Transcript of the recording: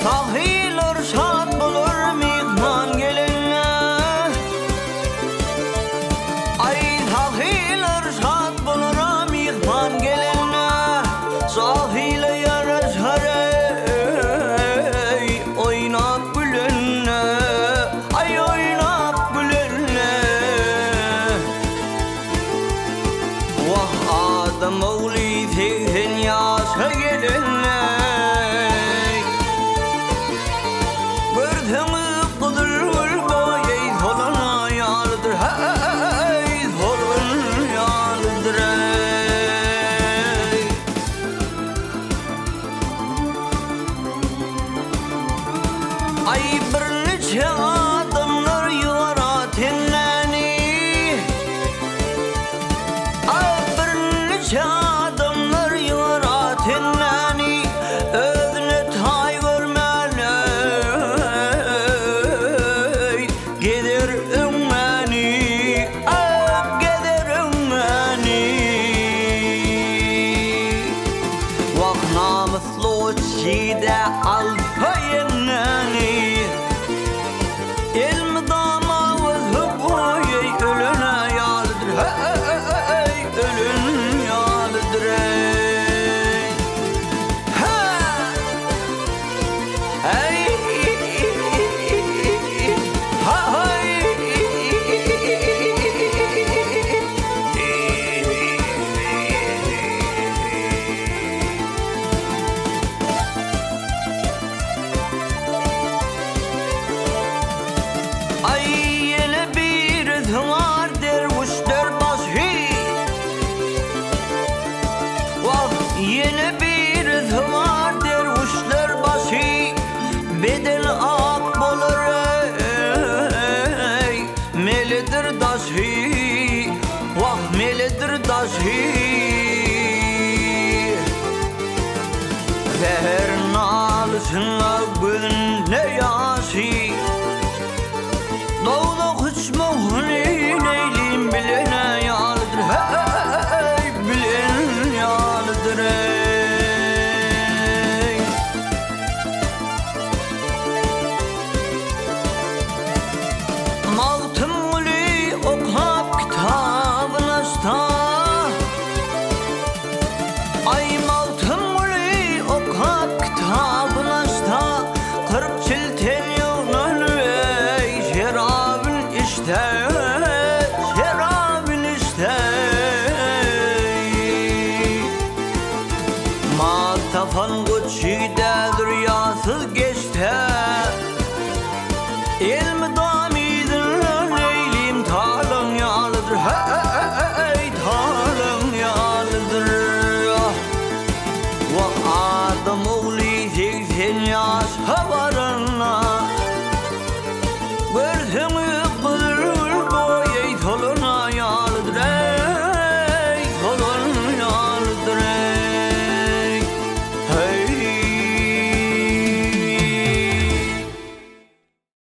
Sahiler şad bulur mihman gelinle. Ay sahiler şad bulur mihman gelinle. Sahile yaraşar ey oynap gülünle. Ay oynap gülünle. Vah adam oğlu teyzen yaşa gelinle. Ay bir neçe adamlar yuvara tenleni. Ay bir neçe adamlar yuvara tenleni. Özüne tay görmeli gider ümmeni. Ay gider ümmeni. Vah namuslu çiğde alpayenneni. Elmi dama vızhıboy ölüne yalıdır. Hey ölün yalıdır. Hey ay yine bir zıvar dervişler başı. Vah yine bir zıvar dervişler başı. Bedel ak bulur ey melidir daşı. Vah melidir daşı. Zehir nalısınla gülün ne yaşı. Doğdu hıçmuğun eyleylim bilene yalıdır. Hey bilen yalıdır ey. Mağtım gülü oklap kitabın açta. Ay mağtım gülü oklap kitabın açta. 40 çilten yolunu şerabın işte. Maltafan güçide dünyasız geçti. İlmi damidin leylim talın yalıdır. Hey talın yalıdır. Vah adam oğlu 80 yalıdır.